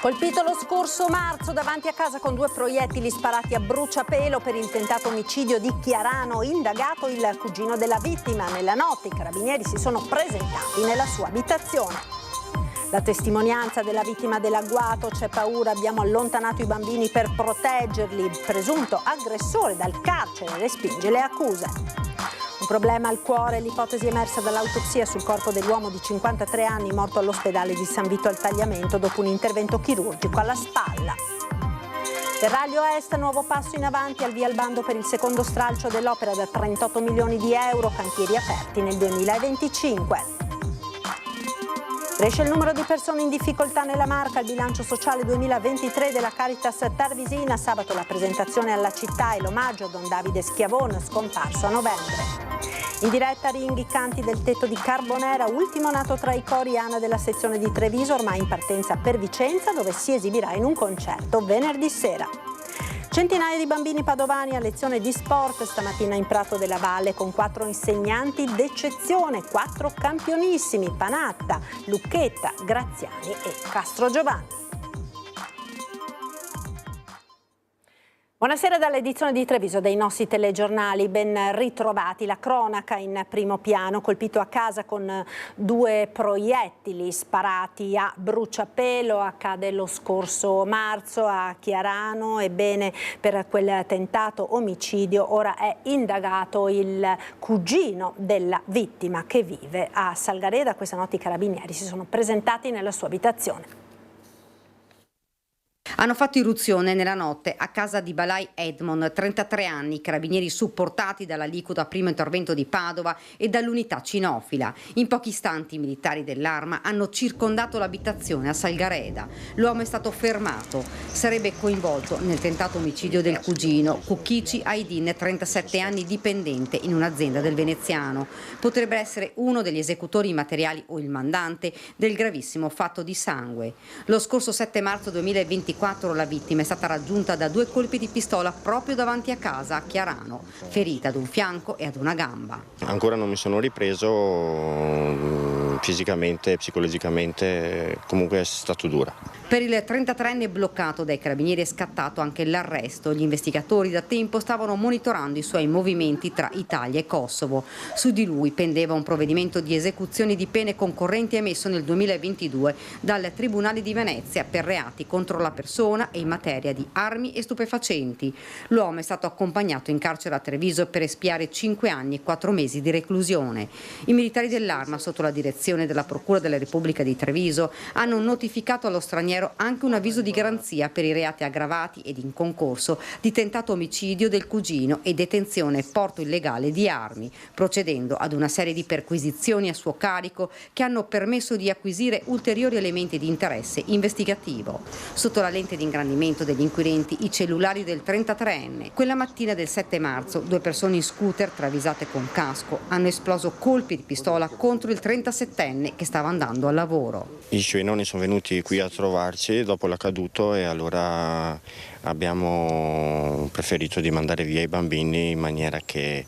Colpito lo scorso marzo davanti a casa con 2 proiettili sparati a bruciapelo per il tentato omicidio di Chiarano, indagato il cugino della vittima. Nella notte i carabinieri si sono presentati nella sua abitazione. La testimonianza della vittima dell'agguato: c'è paura, abbiamo allontanato i bambini per proteggerli. Il presunto aggressore dal carcere respinge le accuse. Un problema al cuore, l'ipotesi emersa dall'autopsia sul corpo dell'uomo di 53 anni morto all'ospedale di San Vito al Tagliamento dopo un intervento chirurgico alla spalla. Terraglio Est, nuovo passo in avanti al via al bando per il secondo stralcio dell'opera da 38 milioni di euro, cantieri aperti nel 2025. Cresce il numero di persone in difficoltà nella Marca. Il bilancio sociale 2023 della Caritas Tarvisina. Sabato la presentazione alla città e l'omaggio a Don Davide Schiavone, scomparso a novembre. In diretta Ring, i canti del tetto di Carbonera, ultimo nato tra i cori ANA della sezione di Treviso, ormai in partenza per Vicenza, dove si esibirà in un concerto venerdì sera. Centinaia di bambini padovani a lezione di sport stamattina in Prato della Valle con 4 insegnanti d'eccezione, 4 campionissimi: Panatta, Lucchetta, Graziani e Castro Giovanni. Buonasera dall'edizione di Treviso dei nostri telegiornali, ben ritrovati. La cronaca in primo piano, colpito a casa con 2 proiettili sparati a bruciapelo, accade lo scorso marzo a Chiarano. Ebbene, per quel tentato omicidio ora è indagato il cugino della vittima che vive a Salgareda. Questa notte i carabinieri si sono presentati nella sua abitazione. Hanno fatto irruzione nella notte a casa di Balai Edmond, 33 anni, carabinieri supportati dall'aliquota primo intervento di Padova e dall'unità cinofila. In pochi istanti i militari dell'Arma hanno circondato l'abitazione a Salgareda. L'uomo è stato fermato, sarebbe coinvolto nel tentato omicidio del cugino, Kukici Aydin, 37 anni, dipendente in un'azienda del Veneziano. Potrebbe essere uno degli esecutori materiali o il mandante del gravissimo fatto di sangue. Lo scorso 7 marzo 2024 la vittima è stata raggiunta da 2 colpi di pistola proprio davanti a casa a Chiarano, ferita ad un fianco e ad una gamba. Ancora non mi sono ripreso fisicamente, psicologicamente, comunque è stato dura. Per il 33enne bloccato dai carabinieri è scattato anche l'arresto. Gli investigatori da tempo stavano monitorando i suoi movimenti tra Italia e Kosovo. Su di lui pendeva un provvedimento di esecuzione di pene concorrenti emesso nel 2022 dal Tribunale di Venezia per reati contro la persona e in materia di armi e stupefacenti. L'uomo è stato accompagnato in carcere a Treviso per espiare 5 anni e 4 mesi di reclusione. I militari dell'Arma, sotto la direzione della Procura della Repubblica di Treviso, hanno notificato allo straniero anche un avviso di garanzia per i reati aggravati ed in concorso di tentato omicidio del cugino e detenzione e porto illegale di armi, procedendo ad una serie di perquisizioni a suo carico che hanno permesso di acquisire ulteriori elementi di interesse investigativo. Sotto la lente di ingrandimento degli inquirenti i cellulari del 33enne. Quella mattina del 7 marzo 2 persone in scooter travisate con casco hanno esploso colpi di pistola contro il 37enne che stava andando al lavoro. I suoi nonni sono venuti qui a trovarci dopo l'accaduto e allora abbiamo preferito di mandare via i bambini in maniera che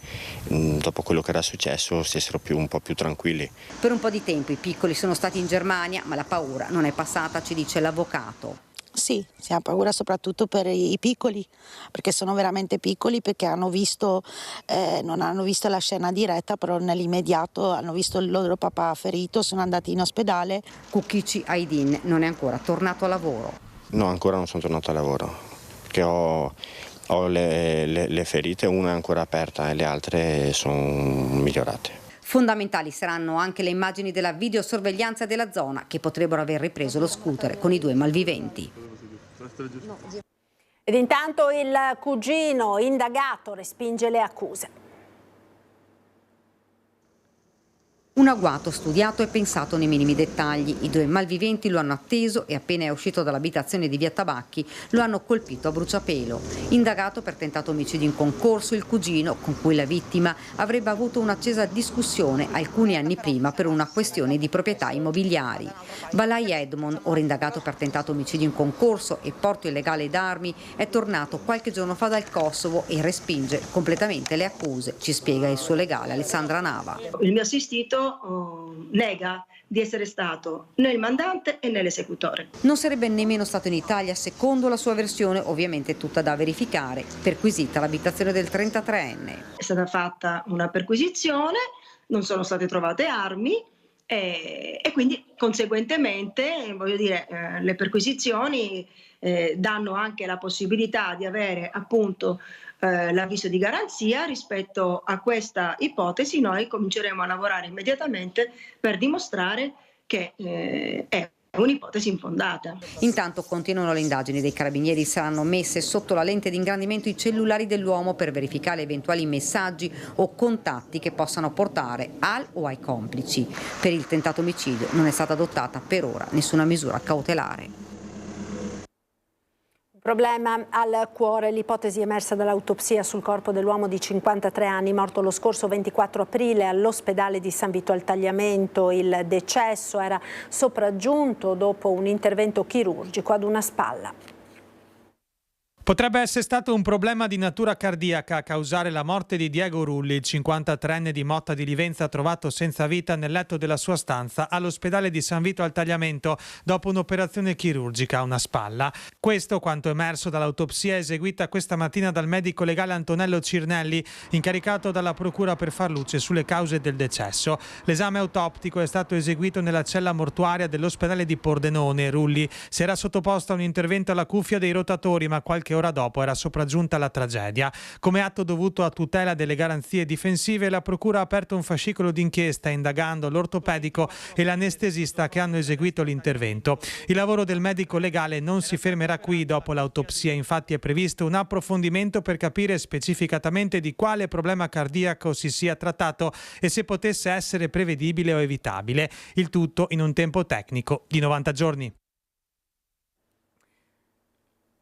dopo quello che era successo stessero un po' più tranquilli. Per un po' di tempo i piccoli sono stati in Germania, ma la paura non è passata, ci dice l'avvocato. Sì, si ha paura soprattutto per i piccoli, perché sono veramente piccoli, perché hanno visto, non hanno visto la scena diretta, però nell'immediato hanno visto il loro papà ferito, sono andati in ospedale. Kukici Aydin non è ancora tornato a lavoro. No, ancora non sono tornato a lavoro, perché ho le ferite, una è ancora aperta e le altre sono migliorate. Fondamentali saranno anche le immagini della videosorveglianza della zona che potrebbero aver ripreso lo scooter con i 2 malviventi. Ed intanto il cugino indagato respinge le accuse. Un agguato studiato e pensato nei minimi dettagli. I 2 malviventi lo hanno atteso e appena è uscito dall'abitazione di via Tabacchi lo hanno colpito a bruciapelo. Indagato per tentato omicidio in concorso il cugino con cui la vittima avrebbe avuto un'accesa discussione alcuni anni prima per una questione di proprietà immobiliari. Balai Edmond, ora indagato per tentato omicidio in concorso e porto illegale d'armi, è tornato qualche giorno fa dal Kosovo e respinge completamente le accuse, ci spiega il suo legale Alessandra Nava. Il mio assistito nega di essere stato né il mandante né l'esecutore. Non sarebbe nemmeno stato in Italia, secondo la sua versione, ovviamente tutta da verificare. Perquisita l'abitazione del 33enne. È stata fatta una perquisizione, non sono state trovate armi e quindi conseguentemente le perquisizioni danno anche la possibilità di avere appunto l'avviso di garanzia. Rispetto a questa ipotesi noi cominceremo a lavorare immediatamente per dimostrare che è un'ipotesi infondata. Intanto continuano le indagini dei carabinieri, saranno messe sotto la lente di ingrandimento i cellulari dell'uomo per verificare eventuali messaggi o contatti che possano portare al o ai complici. Per il tentato omicidio non è stata adottata per ora nessuna misura cautelare. Problema al cuore, l'ipotesi emersa dall'autopsia sul corpo dell'uomo di 53 anni morto lo scorso 24 aprile all'ospedale di San Vito al Tagliamento. Il decesso era sopraggiunto dopo un intervento chirurgico ad una spalla. Potrebbe essere stato un problema di natura cardiaca a causare la morte di Diego Rulli, il 53enne di Motta di Livenza, trovato senza vita nel letto della sua stanza all'ospedale di San Vito al Tagliamento dopo un'operazione chirurgica a una spalla. Questo quanto emerso dall'autopsia eseguita questa mattina dal medico legale Antonello Cirnelli, incaricato dalla procura per far luce sulle cause del decesso. L'esame autoptico è stato eseguito nella cella mortuaria dell'ospedale di Pordenone. Rulli si era sottoposto a un intervento alla cuffia dei rotatori, ma qualche ora dopo era sopraggiunta la tragedia. Come atto dovuto a tutela delle garanzie difensive, la procura ha aperto un fascicolo d'inchiesta indagando l'ortopedico e l'anestesista che hanno eseguito l'intervento. Il lavoro del medico legale non si fermerà qui. Dopo l'autopsia, infatti, è previsto un approfondimento per capire specificatamente di quale problema cardiaco si sia trattato e se potesse essere prevedibile o evitabile. Il tutto in un tempo tecnico di 90 giorni.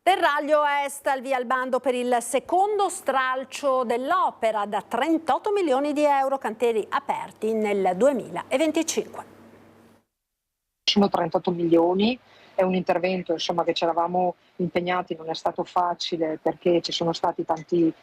Terraglio Est al via al bando per il secondo stralcio dell'opera da 38 milioni di euro, cantieri aperti nel 2025. Sono 38 milioni, è un intervento che ci eravamo impegnati, non è stato facile perché ci sono stati tanti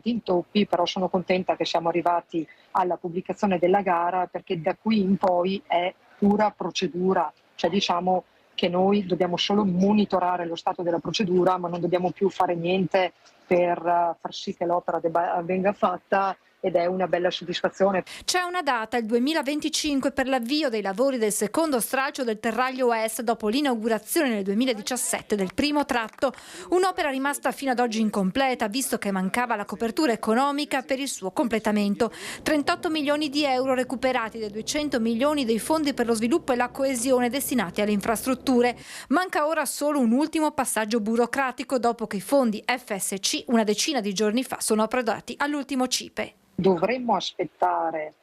intoppi, però sono contenta che siamo arrivati alla pubblicazione della gara perché da qui in poi è pura procedura, cioè diciamo che noi dobbiamo solo monitorare lo stato della procedura, ma non dobbiamo più fare niente per far sì che l'opera venga fatta, ed è una bella soddisfazione. C'è una data, il 2025, per l'avvio dei lavori del secondo stralcio del Terraglio Est dopo l'inaugurazione nel 2017 del primo tratto. Un'opera rimasta fino ad oggi incompleta, visto che mancava la copertura economica per il suo completamento. 38 milioni di euro recuperati dai 200 milioni dei fondi per lo sviluppo e la coesione destinati alle infrastrutture. Manca ora solo un ultimo passaggio burocratico dopo che i fondi FSC una decina di giorni fa sono approdati all'ultimo CIPE. Dovremmo aspettare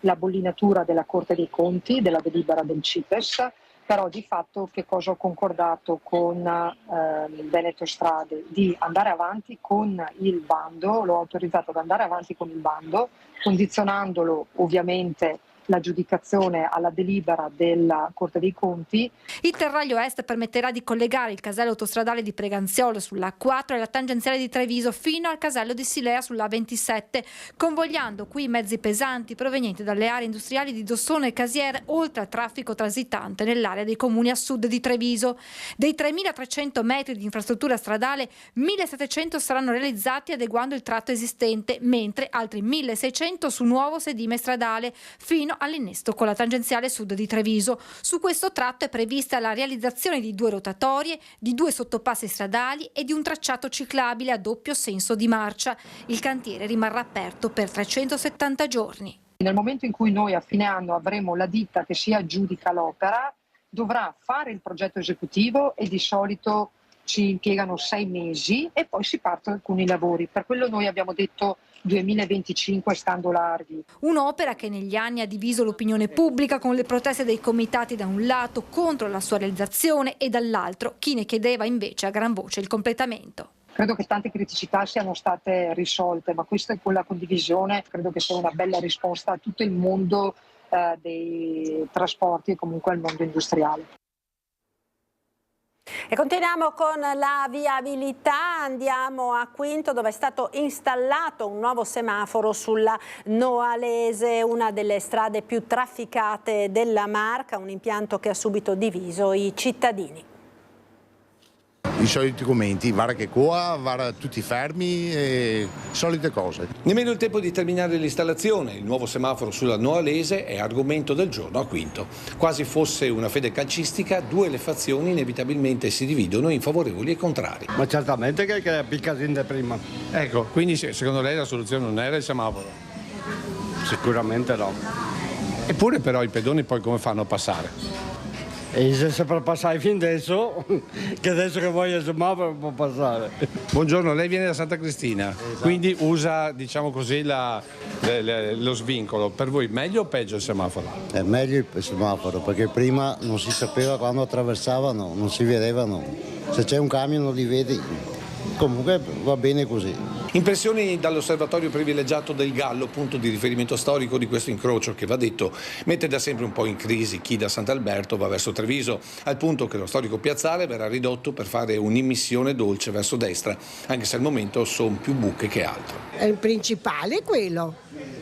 la bollinatura della Corte dei Conti, della delibera del CIPES, però di fatto che cosa ho concordato con Veneto Strade? Di andare avanti con il bando, l'ho autorizzato ad andare avanti con il bando, condizionandolo ovviamente l'aggiudicazione alla delibera della Corte dei Conti. Il Terraglio Est permetterà di collegare il casello autostradale di Preganziolo sulla A4 e la tangenziale di Treviso fino al casello di Silea sulla A27, convogliando qui mezzi pesanti provenienti dalle aree industriali di Dossone e Casiere, oltre al traffico transitante nell'area dei comuni a sud di Treviso. Dei 3.300 metri di infrastruttura stradale, 1.700 saranno realizzati adeguando il tratto esistente, mentre altri 1.600 su nuovo sedime stradale, fino all'innesto con la tangenziale sud di Treviso. Su questo tratto è prevista la realizzazione di 2 rotatorie, di 2 sottopassi stradali e di un tracciato ciclabile a doppio senso di marcia. Il cantiere rimarrà aperto per 370 giorni. Nel momento in cui noi a fine anno avremo la ditta che si aggiudica l'opera, dovrà fare il progetto esecutivo e di solito ci impiegano 6 mesi e poi si partono con i lavori. Per quello noi abbiamo detto 2025 stando larghi. Un'opera che negli anni ha diviso l'opinione pubblica con le proteste dei comitati da un lato contro la sua realizzazione e dall'altro chi ne chiedeva invece a gran voce il completamento. Credo che tante criticità siano state risolte, ma questa con la condivisione credo che sia una bella risposta a tutto il mondo dei trasporti e comunque al mondo industriale. E continuiamo con la viabilità, andiamo a Quinto dove è stato installato un nuovo semaforo sulla Noalese, una delle strade più trafficate della Marca, un impianto che ha subito diviso i cittadini. I soliti commenti, guarda che qua, guarda tutti fermi e solite cose. Nemmeno il tempo di terminare l'installazione, il nuovo semaforo sulla Noalese è argomento del giorno a Quinto. Quasi fosse una fede calcistica, due le fazioni inevitabilmente si dividono in favorevoli e contrari. Ma certamente che è più casino di prima. Ecco, quindi secondo lei la soluzione non era il semaforo? Sicuramente no. Eppure però i pedoni poi come fanno a passare? E se per passare fin adesso, che adesso che voglio il semaforo può passare. Buongiorno, lei viene da Santa Cristina, esatto. Quindi usa, diciamo così, lo svincolo. Per voi meglio o peggio il semaforo? È meglio il semaforo, perché prima non si sapeva quando attraversavano, non si vedevano. Se c'è un camion non li vedi. Comunque va bene così. Impressioni dall'osservatorio privilegiato del Gallo, punto di riferimento storico di questo incrocio che, va detto, mette da sempre un po' in crisi chi da Sant'Alberto va verso Treviso, al punto che lo storico piazzale verrà ridotto per fare un'immissione dolce verso destra, anche se al momento sono più buche che altro. È il principale quello,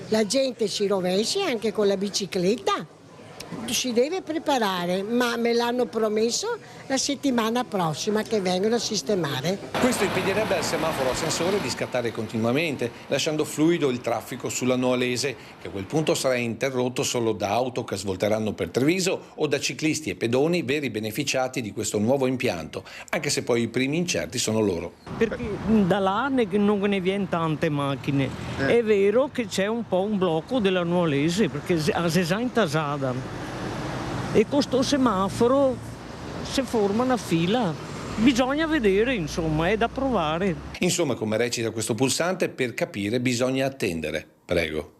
la gente si rovescia anche con la bicicletta. Si deve preparare, ma me l'hanno promesso la settimana prossima che vengono a sistemare. Questo impedirebbe al semaforo a sensore di scattare continuamente, lasciando fluido il traffico sulla Noalese, che a quel punto sarà interrotto solo da auto che svolteranno per Treviso o da ciclisti e pedoni veri beneficiati di questo nuovo impianto, anche se poi i primi incerti sono loro. Perché da là non ne viene tante macchine. È vero che c'è un po' un blocco della Noalese, perché a 60 Sada. E con sto semaforo si forma una fila. Bisogna vedere, insomma, è da provare. Insomma, come recita questo pulsante, per capire bisogna attendere. Prego.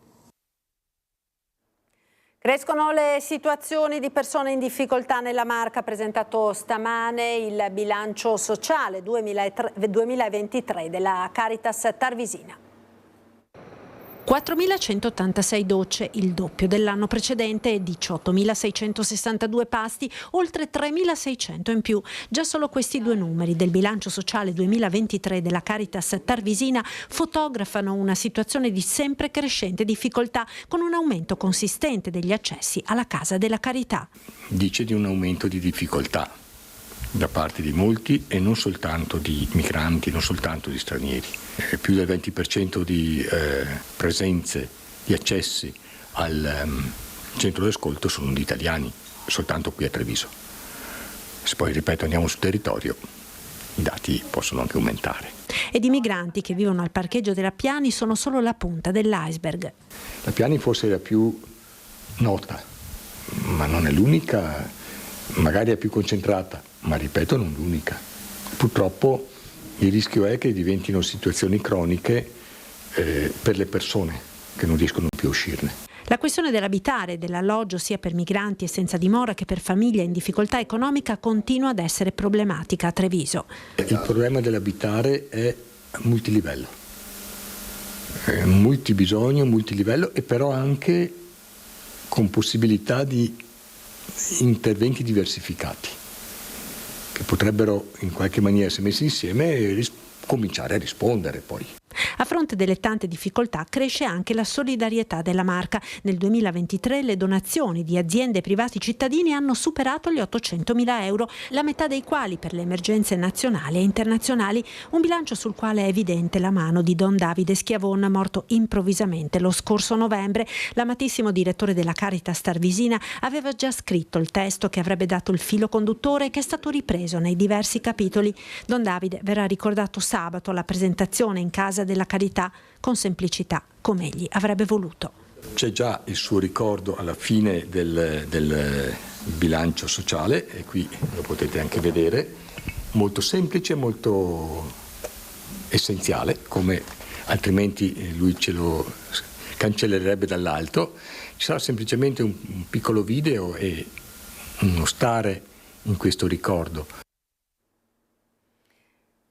Crescono le situazioni di persone in difficoltà nella Marca, presentato stamane il bilancio sociale 2023 della Caritas Tarvisina. 4.186 docce, il doppio dell'anno precedente, e 18.662 pasti, oltre 3.600 in più. Già solo questi due numeri del bilancio sociale 2023 della Caritas Tarvisina fotografano una situazione di sempre crescente difficoltà, con un aumento consistente degli accessi alla Casa della Carità. Dice di un aumento di difficoltà da parte di molti, e non soltanto di migranti, non soltanto di stranieri. Più del 20% di presenze, di accessi al centro d'ascolto sono di italiani, soltanto qui a Treviso. Se poi, ripeto, andiamo sul territorio, i dati possono anche aumentare. E di migranti che vivono al parcheggio della Piani sono solo la punta dell'iceberg. La Piani forse è la più nota, ma non è l'unica, magari è più concentrata, ma ripeto, non l'unica. Purtroppo il rischio è che diventino situazioni croniche per le persone che non riescono più a uscirne. La questione dell'abitare e dell'alloggio, sia per migranti e senza dimora che per famiglie in difficoltà economica, continua ad essere problematica a Treviso. Il problema dell'abitare è multilivello, multibisogno, multilivello, e però anche con possibilità di interventi diversificati che potrebbero in qualche maniera, se messi insieme, cominciare a rispondere poi. A fronte delle tante difficoltà cresce anche la solidarietà della Marca. Nel 2023 le donazioni di aziende e privati cittadini hanno superato gli 800.000 euro, la metà dei quali per le emergenze nazionali e internazionali, un bilancio sul quale è evidente la mano di Don Davide Schiavon, morto improvvisamente lo scorso novembre. L'amatissimo direttore della Caritas Tarvisina aveva già scritto il testo che avrebbe dato il filo conduttore, che è stato ripreso nei diversi capitoli. Don Davide verrà ricordato sabato alla presentazione in Casa della Carità, con semplicità, come egli avrebbe voluto. C'è già il suo ricordo alla fine del bilancio sociale, e qui lo potete anche vedere, molto semplice, molto essenziale, come altrimenti lui ce lo cancellerebbe dall'alto. Ci sarà semplicemente un piccolo video e uno stare in questo ricordo.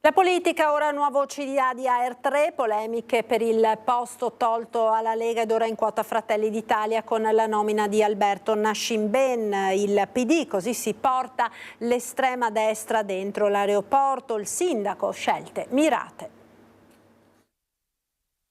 La politica, ora nuovo CDA di AR3, polemiche per il posto tolto alla Lega ed ora in quota Fratelli d'Italia con la nomina di Alberto Nascimben. Il PD, così si porta l'estrema destra dentro l'aeroporto, il sindaco, scelte mirate.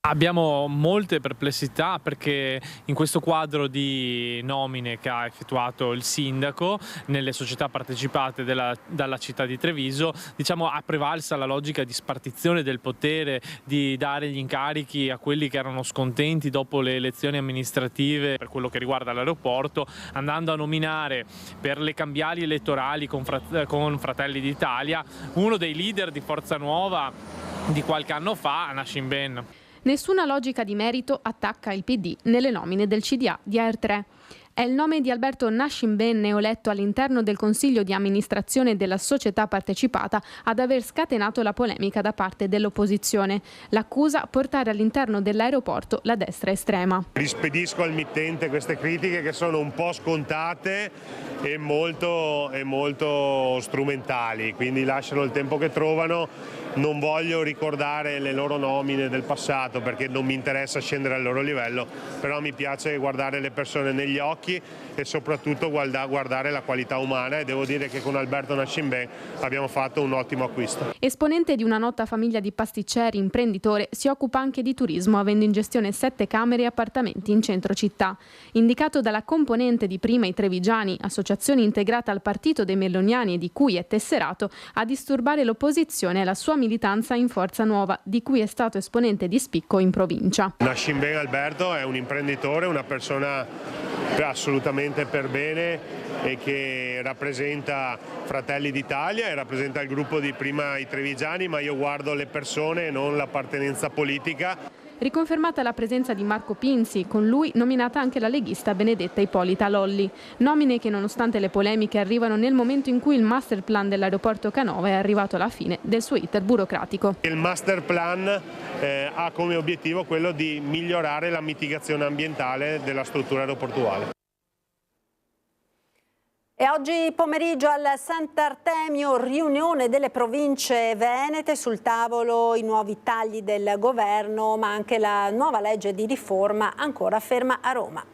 Abbiamo molte perplessità perché in questo quadro di nomine che ha effettuato il sindaco nelle società partecipate dalla città di Treviso, diciamo, ha prevalsa la logica di spartizione del potere, di dare gli incarichi a quelli che erano scontenti dopo le elezioni amministrative per quello che riguarda l'aeroporto, andando a nominare per le cambiali elettorali con Fratelli d'Italia uno dei leader di Forza Nuova di qualche anno fa, Nascimben. Nessuna logica di merito attacca il PD nelle nomine del CDA di AR3. È il nome di Alberto Nascimben, neoeletto all'interno del consiglio di amministrazione della società partecipata, ad aver scatenato la polemica da parte dell'opposizione. L'accusa: portare all'interno dell'aeroporto la destra estrema. Rispedisco al mittente queste critiche che sono un po' scontate e molto strumentali, quindi lasciano il tempo che trovano. Non voglio ricordare le loro nomine del passato perché non mi interessa scendere al loro livello, però mi piace guardare le persone negli occhi e soprattutto guardare la qualità umana, e devo dire che con Alberto Nascimben abbiamo fatto un ottimo acquisto. Esponente di una nota famiglia di pasticceri, imprenditore, si occupa anche di turismo, avendo in gestione 7 camere e appartamenti in centro città. Indicato dalla componente di Prima i Trevigiani, associazione integrata al partito dei Meloniani e di cui è tesserato, a disturbare l'opposizione è la sua militanza in Forza Nuova, di cui è stato esponente di spicco in provincia. Nascimben Alberto è un imprenditore, una persona assolutamente per bene e che rappresenta Fratelli d'Italia e rappresenta il gruppo di Prima i Trevigiani, ma io guardo le persone e non l'appartenenza politica. Riconfermata la presenza di Marco Pinzi, con lui nominata anche la leghista Benedetta Ippolita Lolli. Nomine che, nonostante le polemiche, arrivano nel momento in cui il master plan dell'aeroporto Canova è arrivato alla fine del suo iter burocratico. Il master plan ha come obiettivo quello di migliorare la mitigazione ambientale della struttura aeroportuale. E oggi pomeriggio al Sant'Artemio, riunione delle province venete, sul tavolo i nuovi tagli del governo, ma anche la nuova legge di riforma ancora ferma a Roma.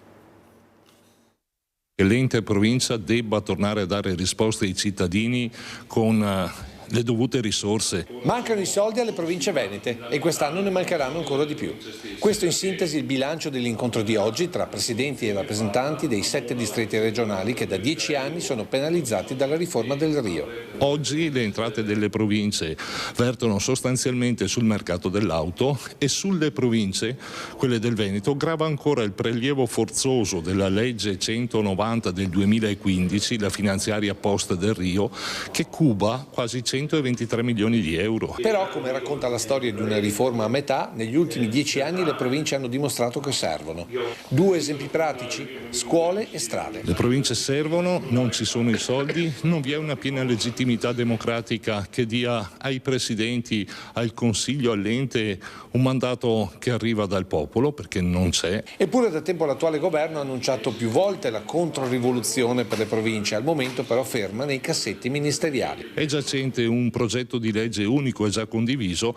Che l'ente provincia debba tornare a dare risposte ai cittadini con le dovute risorse. Mancano i soldi alle province venete e quest'anno ne mancheranno ancora di più. Questo in sintesi il bilancio dell'incontro di oggi tra presidenti e rappresentanti dei 7 distretti regionali che da 10 anni sono penalizzati dalla riforma del Rio. Oggi le entrate delle province vertono sostanzialmente sul mercato dell'auto e sulle province, quelle del Veneto, grava ancora il prelievo forzoso della legge 190 del 2015, la finanziaria post del Rio, che cuba quasi 123 milioni di euro. Però, come racconta la storia di una riforma a metà, negli ultimi 10 anni le province hanno dimostrato che servono. 2 esempi pratici: scuole e strade. Le province servono, non ci sono i soldi, non vi è una piena legittimità democratica che dia ai presidenti, al Consiglio, all'ente un mandato che arriva dal popolo, perché non c'è. Eppure da tempo l'attuale governo ha annunciato più volte la controrivoluzione per le province, al momento però ferma nei cassetti ministeriali. È giacente un progetto di legge unico e già condiviso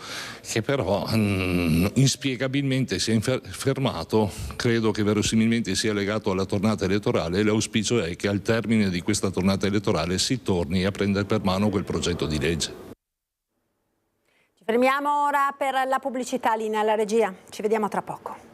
che però inspiegabilmente si è fermato. Credo che verosimilmente sia legato alla tornata elettorale e l'auspicio è che al termine di questa tornata elettorale si torni a prendere per mano quel progetto di legge. Ci fermiamo ora per la pubblicità, linea alla regia. Ci vediamo tra poco.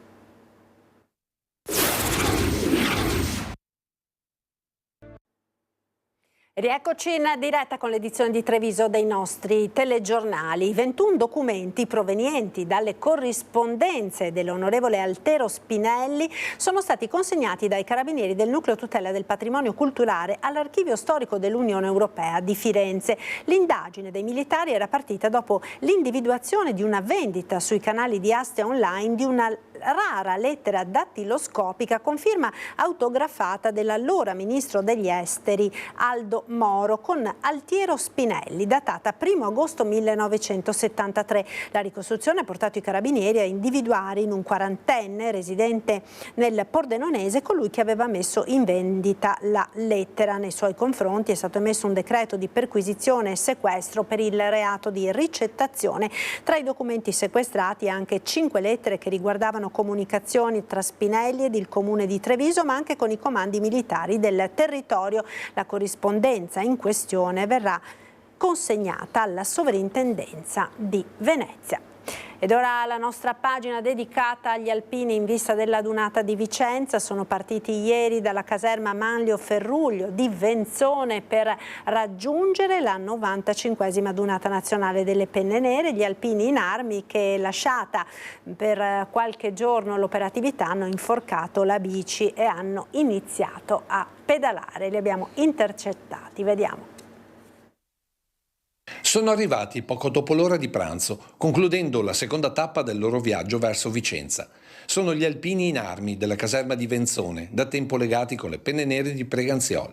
Rieccoci in diretta con l'edizione di Treviso dei nostri telegiornali. 21 documenti provenienti dalle corrispondenze dell'onorevole Altero Spinelli sono stati consegnati dai carabinieri del Nucleo Tutela del Patrimonio Culturale all'Archivio Storico dell'Unione Europea di Firenze. L'indagine dei militari era partita dopo l'individuazione di una vendita sui canali di aste online di una rara lettera dattiloscopica con firma autografata dell'allora ministro degli esteri Aldo Moro con Altiero Spinelli, datata 1 agosto 1973. La ricostruzione ha portato i carabinieri a individuare in un quarantenne residente nel Pordenonese colui che aveva messo in vendita la lettera. Nei suoi confronti è stato emesso un decreto di perquisizione e sequestro per il reato di ricettazione. Tra i documenti sequestrati anche 5 lettere che riguardavano comunicazioni tra Spinelli ed il comune di Treviso, ma anche con i comandi militari del territorio. La corrispondenza in questione verrà consegnata alla Sovrintendenza di Venezia. Ed ora la nostra pagina dedicata agli alpini in vista della Dunata di Vicenza. Sono partiti ieri dalla caserma Manlio Ferruglio di Venzone per raggiungere la 95esima Dunata nazionale delle Penne Nere. Gli alpini in armi che, lasciata per qualche giorno l'operatività, hanno inforcato la bici e hanno iniziato a pedalare. Li abbiamo intercettati, vediamo. Sono arrivati poco dopo l'ora di pranzo, concludendo la seconda tappa del loro viaggio verso Vicenza. Sono gli alpini in armi della caserma di Venzone, da tempo legati con le Penne Nere di Preganziol.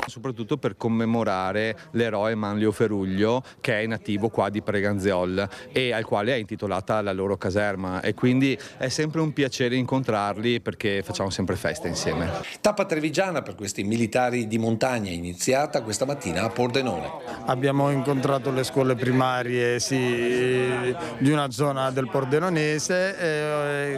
Soprattutto per commemorare l'eroe Manlio Ferruglio, che è nativo qua di Preganziol e al quale è intitolata la loro caserma, e quindi è sempre un piacere incontrarli perché facciamo sempre festa insieme. Tappa trevigiana per questi militari di montagna, iniziata questa mattina a Pordenone. Abbiamo incontrato le scuole primarie di una zona del Pordenonese e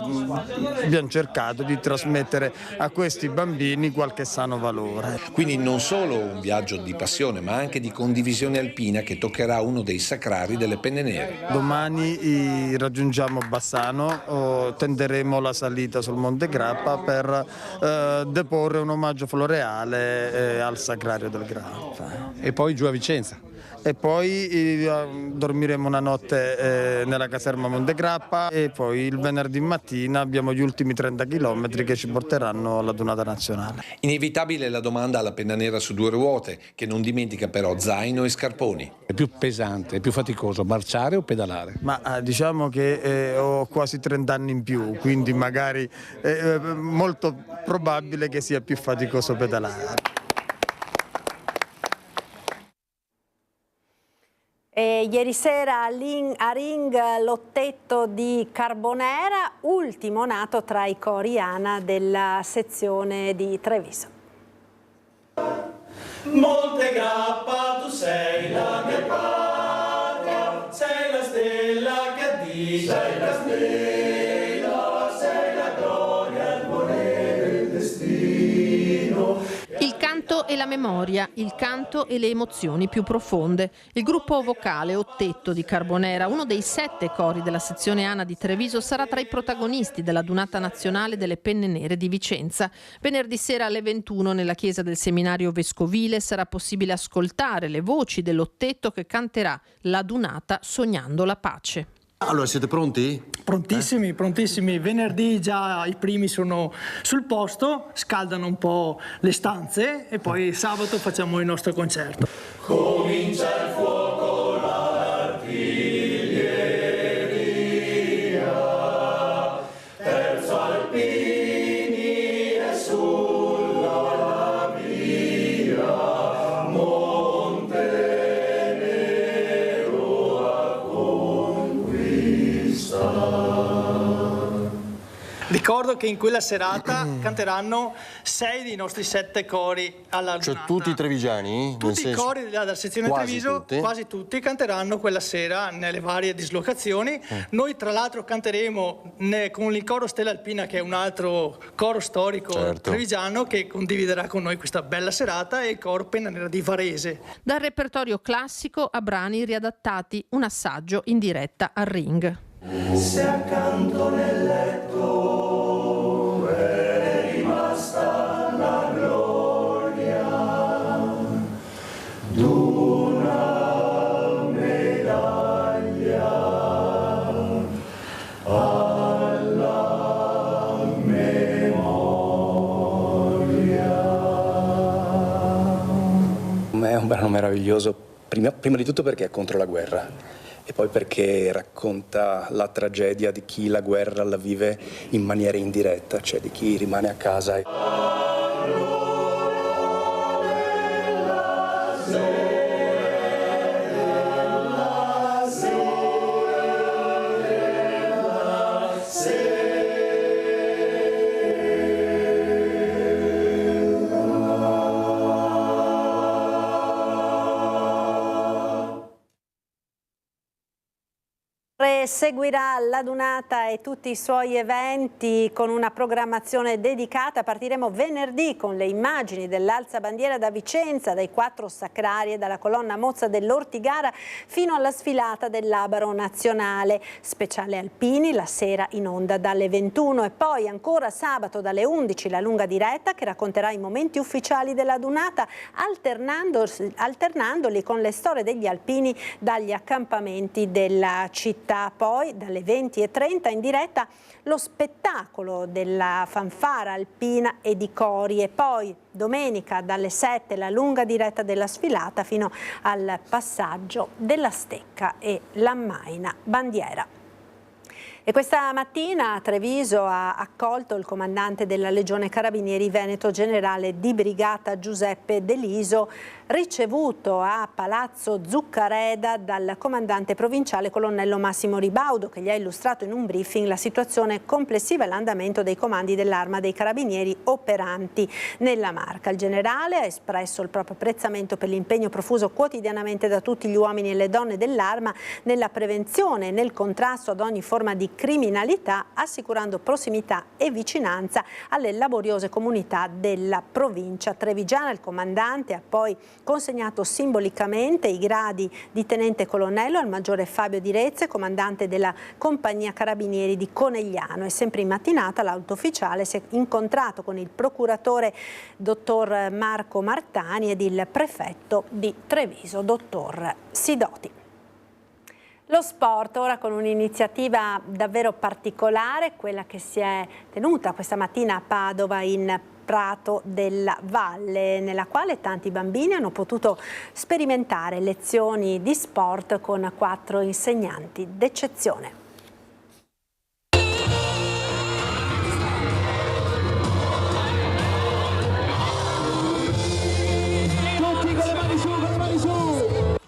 abbiamo cercato di trasmettere a questi bambini qualche sano valore. Quindi non solo un viaggio di passione, ma anche di condivisione alpina che toccherà uno dei sacrari delle Penne Nere. Domani raggiungiamo Bassano, tenderemo la salita sul Monte Grappa per deporre un omaggio floreale al sacrario del Grappa. E poi giù a Vicenza. E poi dormiremo una notte nella caserma Monte Grappa e poi il venerdì mattina abbiamo gli ultimi 30 km che ci porteranno alla Dunata nazionale. Inevitabile la domanda alla penna nera su 2 ruote, che non dimentica però zaino e scarponi. È più pesante, è più faticoso marciare o pedalare? Ma diciamo che ho quasi 30 anni in più, quindi magari è molto probabile che sia più faticoso pedalare. E ieri sera a Ring l'ottetto di Carbonera, ultimo nato tra i cori ANA della sezione di Treviso. Monte Grappa, tu sei la mia patria, sei la stella che addice, sei la stella, sei la gloria, il volere, il destino. Il canto e la memoria, il canto e le emozioni più profonde. Il gruppo vocale Ottetto di Carbonera, uno dei 7 cori della sezione ANA di Treviso, sarà tra i protagonisti della Dunata nazionale delle Penne Nere di Vicenza. Venerdì sera alle 21 nella chiesa del seminario vescovile sarà possibile ascoltare le voci dell'Ottetto che canterà la Dunata sognando la pace. Allora, siete pronti? Prontissimi, prontissimi. Venerdì già i primi sono sul posto, scaldano un po' le stanze e poi sabato facciamo il nostro concerto. Comincia il fuoco, l'artiglieria, terzo alpini e sulla via, Monte Nero a Ricordo che in quella serata canteranno 6 dei nostri 7 cori alla Dunata. Cioè tutti i trevigiani? Tutti i cori della sezione Treviso, quasi tutti, canteranno quella sera nelle varie dislocazioni. Noi tra l'altro canteremo con il coro Stella Alpina, che è un altro coro storico trevigiano che condividerà con noi questa bella serata, e il coro Penna Nera di Varese. Dal repertorio classico a brani riadattati, un assaggio in diretta al Ring. Se accanto nel letto è rimasta la gloria d'una medaglia alla memoria. È un brano meraviglioso, prima di tutto perché è contro la guerra. e poi perché racconta la tragedia di chi la guerra la vive in maniera indiretta, cioè di chi rimane a casa. Seguirà l'adunata e tutti i suoi eventi con una programmazione dedicata. Partiremo venerdì con le immagini dell'alzabandiera da Vicenza, dai 4 sacrari e dalla colonna mozza dell'Ortigara fino alla sfilata del Labaro Nazionale. Speciale Alpini la sera in onda dalle 21 e poi ancora sabato dalle 11 la lunga diretta che racconterà i momenti ufficiali dell'adunata alternandoli con le storie degli alpini dagli accampamenti della città. Poi dalle 20:30 in diretta lo spettacolo della fanfara alpina e di cori e poi domenica dalle 7 la lunga diretta della sfilata fino al passaggio della stecca e l'ammaina bandiera. E questa mattina a Treviso ha accolto il comandante della Legione Carabinieri Veneto, generale di brigata Giuseppe De Liso, ricevuto a Palazzo Zuccareda dal comandante provinciale colonnello Massimo Ribaudo, che gli ha illustrato in un briefing la situazione complessiva e l'andamento dei comandi dell'Arma dei Carabinieri operanti nella Marca. Il generale ha espresso il proprio apprezzamento per l'impegno profuso quotidianamente da tutti gli uomini e le donne dell'Arma nella prevenzione e nel contrasto ad ogni forma di criminalità, assicurando prossimità e vicinanza alle laboriose comunità della provincia trevigiana. Il comandante ha poi consegnato simbolicamente i gradi di tenente colonnello al maggiore Fabio Di Rezze, comandante della compagnia carabinieri di Conegliano, e sempre in mattinata l'alto ufficiale si è incontrato con il procuratore dottor Marco Martani ed il prefetto di Treviso dottor Sidoti. Lo sport ora con un'iniziativa davvero particolare, quella che si è tenuta questa mattina a Padova in Prato della Valle, nella quale tanti bambini hanno potuto sperimentare lezioni di sport con 4 insegnanti d'eccezione.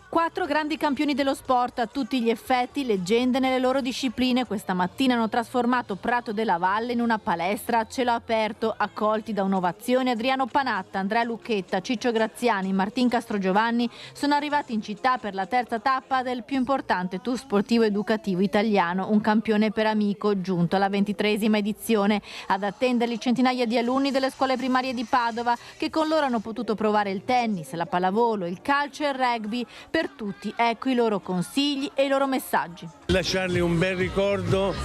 Quattro grandi campioni dello sport, a tutti gli effetti leggende nelle loro discipline, questa mattina hanno trasformato Prato della Valle in una palestra a cielo aperto, accolti da un'ovazione. Adriano Panatta, Andrea Lucchetta, Ciccio Graziani, Martin Castrogiovanni sono arrivati in città per la terza tappa del più importante tour sportivo educativo italiano, un campione per amico, giunto alla 23esima edizione. Ad attenderli centinaia di alunni delle scuole primarie di Padova, che con loro hanno potuto provare il tennis, la pallavolo, il calcio e il rugby. Per tutti, ecco i loro consigli e i loro messaggi. Lasciargli un bel ricordo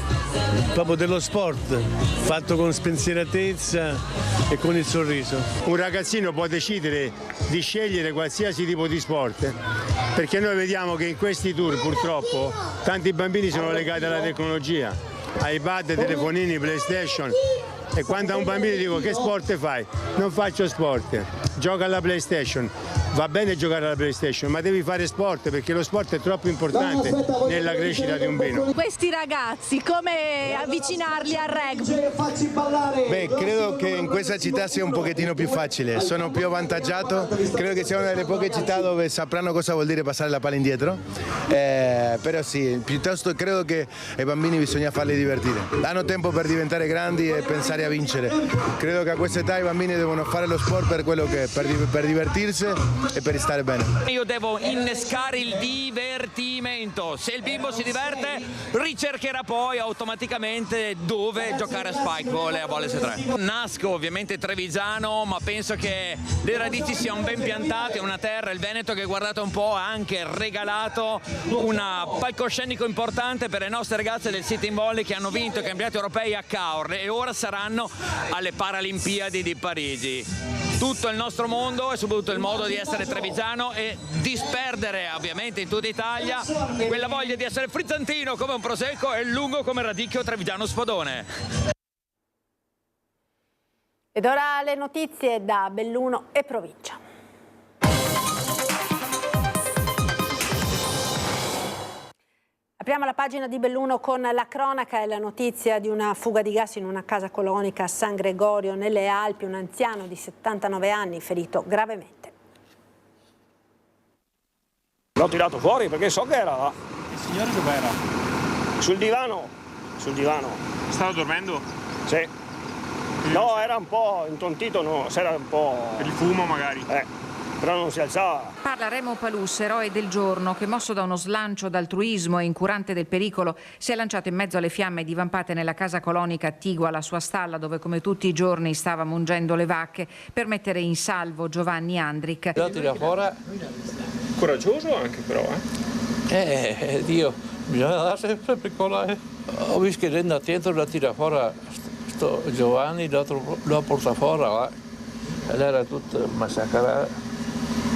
proprio dello sport, fatto con spensieratezza e con il sorriso. Un ragazzino può decidere di scegliere qualsiasi tipo di sport, perché noi vediamo che in questi tour purtroppo tanti bambini sono legati alla tecnologia, iPad, telefonini, PlayStation. E quando a un bambino dico che sport fai? Non faccio sport, gioca alla PlayStation. Va bene giocare alla PlayStation, ma devi fare sport, perché lo sport è troppo importante nella crescita di un bambino. Questi ragazzi, come avvicinarli al rugby? Beh, credo che in questa città sia un pochettino più facile, sono più avvantaggiato, credo che sia una delle poche città dove sapranno cosa vuol dire passare la palla indietro, però sì, piuttosto credo che ai bambini bisogna farli divertire, hanno tempo per diventare grandi e pensare a vincere, credo che a questa età i bambini devono fare lo sport per quello che è, per divertirsi e per stare bene. Io devo innescare il divertimento, se il bimbo si diverte ricercherà poi automaticamente dove giocare a spike ball e a volley 3. Nasco ovviamente trevigiano, ma penso che le radici siano ben piantate, una terra, il Veneto, che guardate un po' ha anche regalato un palcoscenico importante per le nostre ragazze del sitting volley che hanno vinto i campionati europei a Caorle e ora saranno alle Paralimpiadi di Parigi. Tutto il nostro mondo e soprattutto il modo di essere trevigiano e disperdere ovviamente in tutta Italia quella voglia di essere frizzantino come un prosecco e lungo come radicchio trevigiano spadone. Ed ora le notizie da Belluno e provincia. Apriamo la pagina di Belluno con la cronaca e la notizia di una fuga di gas in una casa colonica a San Gregorio nelle Alpi. Un anziano di 79 anni ferito gravemente. L'ho tirato fuori perché so che era là. Il signore dov'era? Sul divano. Stava dormendo? Sì. No, era un po' intontito, no, era un po'... Per il fumo magari? Però non si alzava. Parla Remo Palus, eroe del giorno, che mosso da uno slancio d'altruismo e incurante del pericolo si è lanciato in mezzo alle fiamme divampate nella casa colonica attigua alla sua stalla, dove come tutti i giorni stava mungendo le vacche, per mettere in salvo Giovanni Andric. La tira fuori. Coraggioso anche però, Dio, bisogna dare sempre piccola. Ho visto che dentro dentro la tira fuori sto Giovanni, lo porta fuori, ed era tutto massacrato.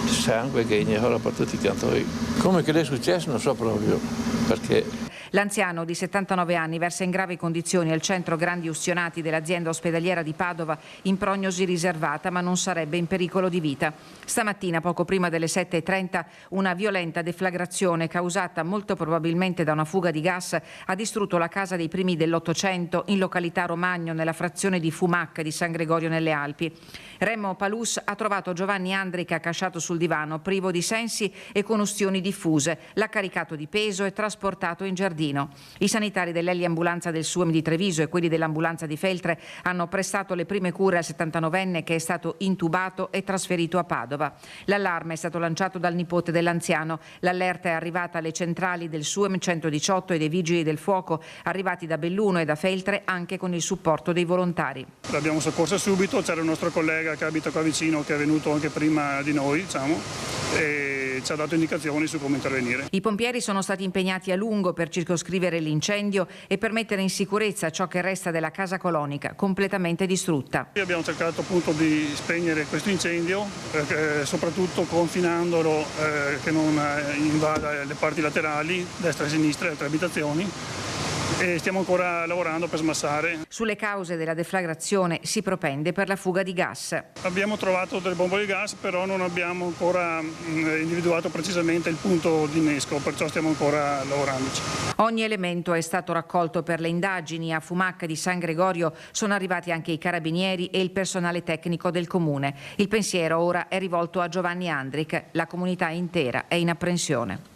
Sangue che ignora per tutti i cantori. Come che le è successo non so proprio, perché... L'anziano di 79 anni versa in gravi condizioni al centro grandi ustionati dell'azienda ospedaliera di Padova, in prognosi riservata, ma non sarebbe in pericolo di vita. Stamattina, poco prima delle 7:30, una violenta deflagrazione causata molto probabilmente da una fuga di gas ha distrutto la casa dei primi dell'Ottocento in località Romagno, nella frazione di Fumac di San Gregorio nelle Alpi. Remo Palus ha trovato Giovanni Andric accasciato sul divano, privo di sensi e con ustioni diffuse. L'ha caricato di peso e trasportato in giardino. I sanitari dell'eliambulanza del SUEM di Treviso e quelli dell'ambulanza di Feltre hanno prestato le prime cure al 79enne, che è stato intubato e trasferito a Padova. L'allarme è stato lanciato dal nipote dell'anziano. L'allerta è arrivata alle centrali del SUEM 118 e dei vigili del fuoco arrivati da Belluno e da Feltre, anche con il supporto dei volontari. L'abbiamo soccorsa subito, c'era un nostro collega che abita qua vicino, che è venuto anche prima di noi, e ci ha dato indicazioni su come intervenire. I pompieri sono stati impegnati a lungo per circoscrivere l'incendio e per mettere in sicurezza ciò che resta della casa colonica, completamente distrutta. Abbiamo cercato appunto di spegnere questo incendio, soprattutto confinandolo che non invada le parti laterali, destra e sinistra, le altre abitazioni. E stiamo ancora lavorando per smassare. Sulle cause della deflagrazione si propende per la fuga di gas. Abbiamo trovato delle bombole di gas, però non abbiamo ancora individuato precisamente il punto di innesco, perciò stiamo ancora lavorandoci. Ogni elemento è stato raccolto per le indagini. A Fumac di San Gregorio sono arrivati anche i carabinieri e il personale tecnico del comune. Il pensiero ora è rivolto a Giovanni Andric. La comunità intera è in apprensione.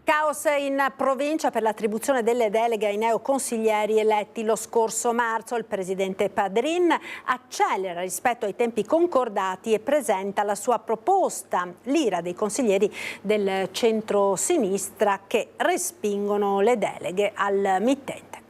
Caos in provincia per l'attribuzione delle deleghe ai neoconsiglieri eletti lo scorso marzo. Il presidente Padrin accelera rispetto ai tempi concordati e presenta la sua proposta. L'ira dei consiglieri del centro-sinistra che respingono le deleghe al mittente.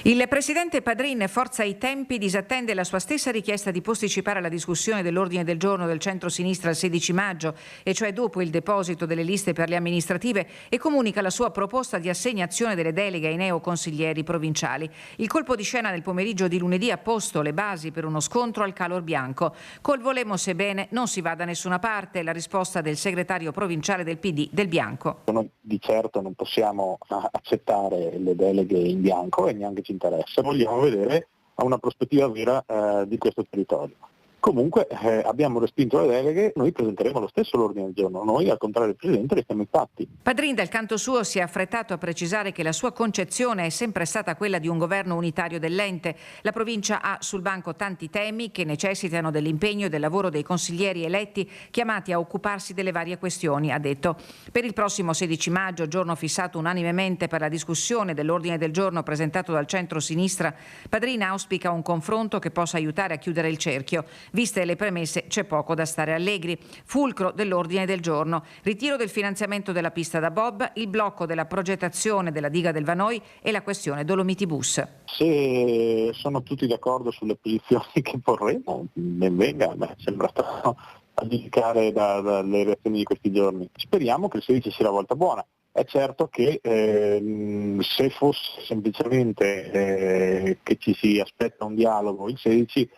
Il presidente Padrin forza i tempi, disattende la sua stessa richiesta di posticipare la discussione dell'ordine del giorno del centro-sinistra al 16 maggio, e cioè dopo il deposito delle liste per le amministrative, e comunica la sua proposta di assegnazione delle deleghe ai neoconsiglieri provinciali. Il colpo di scena del pomeriggio di lunedì ha posto le basi per uno scontro al Calor Bianco. Col volemo bene non si va da nessuna parte, la risposta del segretario provinciale del PD Del Bianco. Di certo non possiamo accettare le deleghe in bianco e neanche ci interessa, vogliamo vedere una prospettiva vera di questo territorio. Comunque abbiamo respinto le deleghe, noi presenteremo lo stesso l'ordine del giorno, noi al contrario del Presidente restiamo infatti. Padrin dal canto suo si è affrettato a precisare che la sua concezione è sempre stata quella di un governo unitario dell'ente. La provincia ha sul banco tanti temi che necessitano dell'impegno e del lavoro dei consiglieri eletti chiamati a occuparsi delle varie questioni, ha detto. Per il prossimo 16 maggio, giorno fissato unanimemente per la discussione dell'ordine del giorno presentato dal centro-sinistra, Padrin auspica un confronto che possa aiutare a chiudere il cerchio. Viste le premesse, c'è poco da stare allegri. Fulcro dell'ordine del giorno: ritiro del finanziamento della pista da bob, il blocco della progettazione della diga del Vanoi e la questione Dolomiti Bus. Se sono tutti d'accordo sulle posizioni che porremo, ben venga, sembra strano a giudicare dalle reazioni di questi giorni. Speriamo che il 16 sia la volta buona. È certo che se fosse semplicemente che ci si aspetta un dialogo il 16,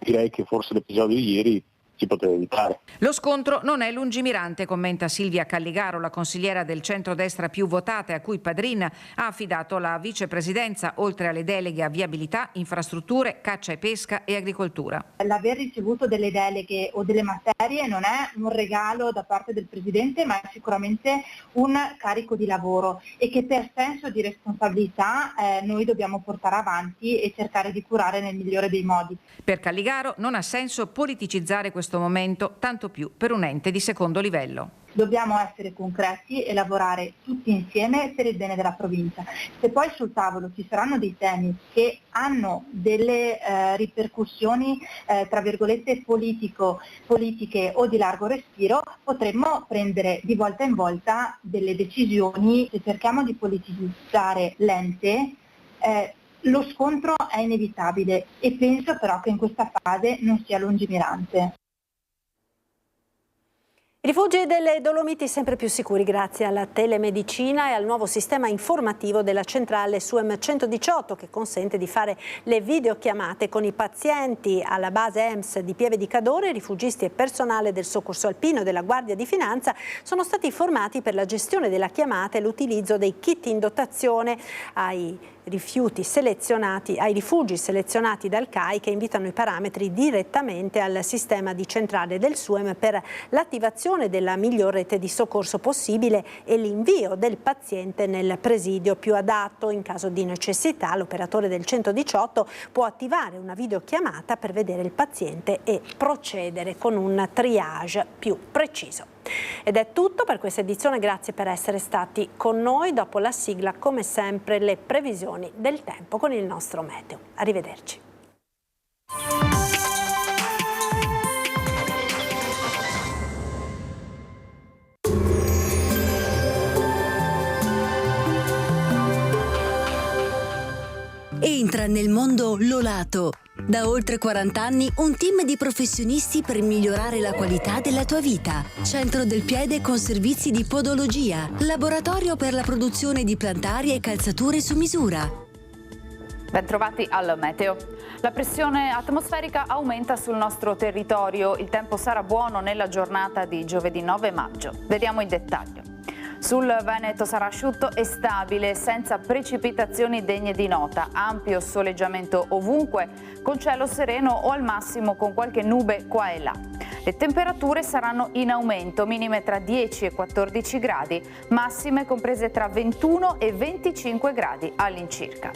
direi che forse l'episodio di ieri si poteva evitare. Lo scontro non è lungimirante, commenta Silvia Calligaro, la consigliera del centrodestra più votata, a cui Padrin ha affidato la vicepresidenza, oltre alle deleghe a viabilità, infrastrutture, caccia e pesca e agricoltura. L'aver ricevuto delle deleghe o delle materie non è un regalo da parte del Presidente, ma è sicuramente un carico di lavoro e che per senso di responsabilità noi dobbiamo portare avanti e cercare di curare nel migliore dei modi. Per Calligaro non ha senso politicizzare questo momento, tanto più per un ente di secondo livello. Dobbiamo essere concreti e lavorare tutti insieme per il bene della provincia. Se poi sul tavolo ci saranno dei temi che hanno delle ripercussioni tra virgolette politiche o di largo respiro, potremmo prendere di volta in volta delle decisioni. Se cerchiamo di politicizzare l'ente, lo scontro è inevitabile e penso però che in questa fase non sia lungimirante. I rifugi delle Dolomiti sempre più sicuri grazie alla telemedicina e al nuovo sistema informativo della centrale SUEM 118 che consente di fare le videochiamate con i pazienti. Alla base EMS di Pieve di Cadore, rifugisti e personale del Soccorso Alpino e della Guardia di Finanza sono stati formati per la gestione della chiamata e l'utilizzo dei kit in dotazione ai rifugi selezionati dal CAI, che invitano i parametri direttamente al sistema di centrale del SUEM per l'attivazione della miglior rete di soccorso possibile e l'invio del paziente nel presidio più adatto. In caso di necessità, l'operatore del 118 può attivare una videochiamata per vedere il paziente e procedere con un triage più preciso. Ed è tutto per questa edizione, grazie per essere stati con noi. Dopo la sigla, come sempre, le previsioni del tempo con il nostro meteo. Arrivederci. Entra nel mondo Lolato. Da oltre 40 anni un team di professionisti per migliorare la qualità della tua vita. Centro del piede con servizi di podologia. Laboratorio per la produzione di plantari e calzature su misura. Bentrovati al meteo. La pressione atmosferica aumenta sul nostro territorio. Il tempo sarà buono nella giornata di giovedì 9 maggio. Vediamo il dettaglio. Sul Veneto sarà asciutto e stabile, senza precipitazioni degne di nota, ampio soleggiamento ovunque, con cielo sereno o al massimo con qualche nube qua e là. Le temperature saranno in aumento, minime tra 10 e 14 gradi, massime comprese tra 21 e 25 gradi all'incirca.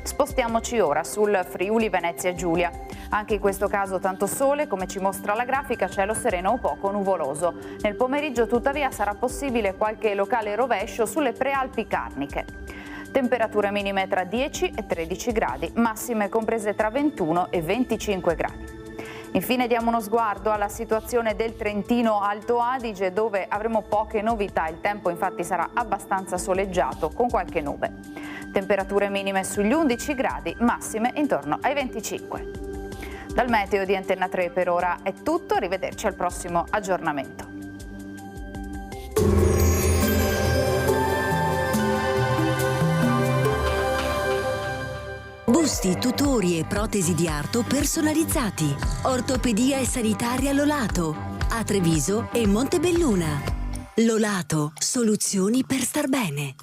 Spostiamoci ora sul Friuli Venezia Giulia. Anche in questo caso tanto sole, come ci mostra la grafica, cielo sereno o poco nuvoloso. Nel pomeriggio tuttavia sarà possibile qualche locale rovescio sulle prealpi carniche. Temperature minime tra 10 e 13 gradi, massime comprese tra 21 e 25 gradi. Infine diamo uno sguardo alla situazione del Trentino Alto Adige, dove avremo poche novità. Il tempo infatti sarà abbastanza soleggiato con qualche nube. Temperature minime sugli 11 gradi, massime intorno ai 25. Dal meteo di Antenna 3 per ora è tutto, arrivederci al prossimo aggiornamento. Busti, tutori e protesi di arto personalizzati. Ortopedia e sanitaria Lolato. A Treviso e Montebelluna. Lolato, soluzioni per star bene.